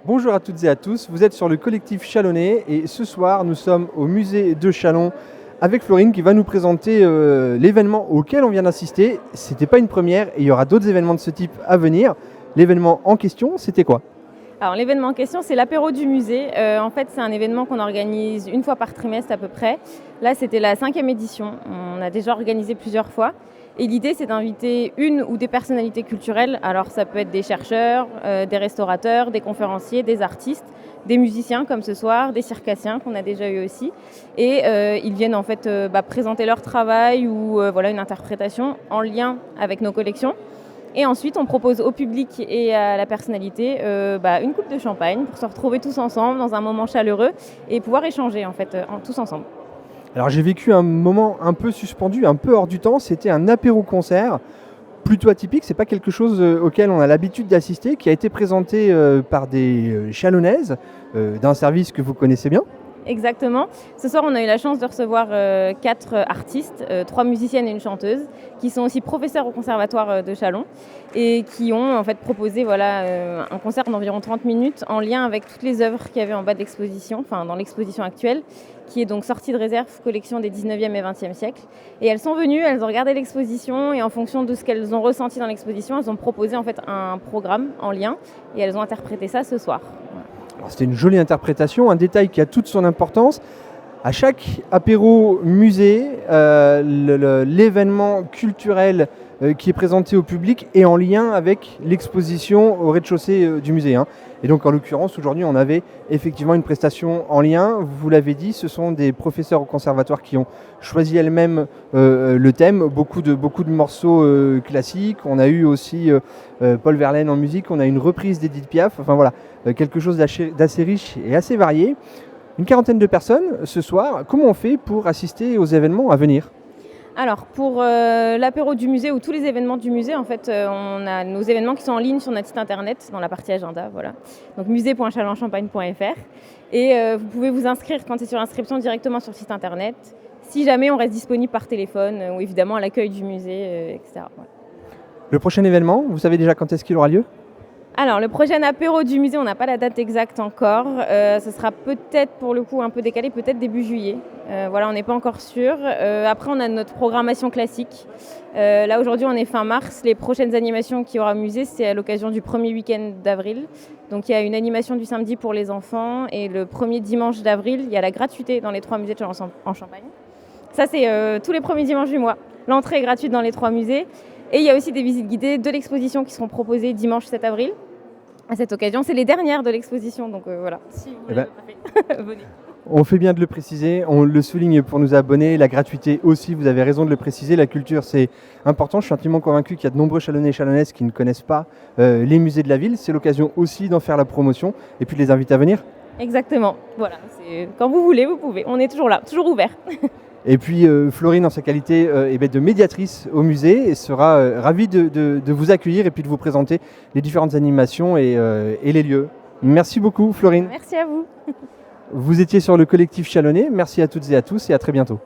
Bonjour à toutes et à tous, vous êtes sur le collectif Chalonnais et ce soir nous sommes au musée de Châlons avec Florine qui va nous présenter l'événement auquel on vient d'assister. C'était pas une première et il y aura d'autres événements de ce type à venir. L'événement en question, c'était quoi? Alors l'événement en question, c'est l'apéro du musée. En fait, c'est un événement qu'on organise une fois par trimestre à peu près. Là, c'était la 5e édition. On a déjà organisé plusieurs fois. Et l'idée, c'est d'inviter une ou des personnalités culturelles. Alors ça peut être des chercheurs, des restaurateurs, des conférenciers, des artistes, des musiciens comme ce soir, des circassiens qu'on a déjà eu aussi. Et ils viennent en fait présenter leur travail ou voilà, une interprétation en lien avec nos collections. Et ensuite, on propose au public et à la personnalité une coupe de champagne pour se retrouver tous ensemble dans un moment chaleureux et pouvoir échanger en fait tous ensemble. Alors j'ai vécu un moment un peu suspendu, un peu hors du temps, c'était un apéro-concert plutôt atypique, c'est pas quelque chose auquel on a l'habitude d'assister, qui a été présenté par des Chalonnaises d'un service que vous connaissez bien. Exactement. Ce soir, on a eu la chance de recevoir 4 artistes, 3 musiciennes et une chanteuse, qui sont aussi professeurs au conservatoire de Châlons et qui ont en fait proposé un concert d'environ 30 minutes en lien avec toutes les œuvres qu'il y avait en bas de l'exposition, enfin dans l'exposition actuelle, qui est donc sortie de réserve, collection des 19e et 20e siècles. Et elles sont venues, elles ont regardé l'exposition et en fonction de ce qu'elles ont ressenti dans l'exposition, elles ont proposé en fait un programme en lien et elles ont interprété ça ce soir. Alors, c'était une jolie interprétation, un détail qui a toute son importance. À chaque apéro musée, l'événement culturel qui est présenté au public est en lien avec l'exposition au rez-de-chaussée du musée. Et donc en l'occurrence, aujourd'hui, on avait effectivement une prestation en lien. Vous l'avez dit, ce sont des professeurs au conservatoire qui ont choisi elles-mêmes le thème. Beaucoup de morceaux classiques. On a eu aussi Paul Verlaine en musique. On a une reprise d'Edith Piaf. Enfin voilà, quelque chose d'assez riche et assez varié. Une quarantaine de personnes ce soir. Comment on fait pour assister aux événements à venir ? Alors pour l'apéro du musée ou tous les événements du musée, en fait, on a nos événements qui sont en ligne sur notre site internet dans la partie agenda, voilà. Donc musée.chalonschampagne.fr et vous pouvez vous inscrire quand c'est sur inscription directement sur le site internet. Si jamais on reste disponible par téléphone ou évidemment à l'accueil du musée, etc. Voilà. Le prochain événement, vous savez déjà quand est-ce qu'il aura lieu ? Alors, le prochain apéro du musée, on n'a pas la date exacte encore. Ce sera peut-être pour le coup un peu décalé, peut-être début juillet. Voilà, on n'est pas encore sûr. Après, on a notre programmation classique. Là, aujourd'hui, on est fin mars. Les prochaines animations qu'il y aura au musée, c'est à l'occasion du premier week-end d'avril. Donc, il y a une animation du samedi pour les enfants. Et le premier dimanche d'avril, il y a la gratuité dans les 3 musées de Châlons en Champagne. Ça, c'est tous les premiers dimanches du mois. L'entrée est gratuite dans les 3 musées. Et il y a aussi des visites guidées de l'exposition qui seront proposées dimanche 7 avril. À cette occasion, c'est les dernières de l'exposition, donc voilà. Si vous l'avez pas fait, venez. On fait bien de le préciser, on le souligne pour nos abonnés, la gratuité aussi, vous avez raison de le préciser, la culture c'est important, je suis intimement convaincu qu'il y a de nombreux Chalonnais et Chalonnaises qui ne connaissent pas les musées de la ville, c'est l'occasion aussi d'en faire la promotion et puis de les inviter à venir. Exactement, voilà, quand vous voulez, vous pouvez, on est toujours là, toujours ouvert. Et puis Florine, en sa qualité de médiatrice au musée, sera ravie de vous accueillir et puis de vous présenter les différentes animations et les lieux. Merci beaucoup Florine. Merci à vous. Vous étiez sur le collectif Chalonnais, merci à toutes et à tous et à très bientôt.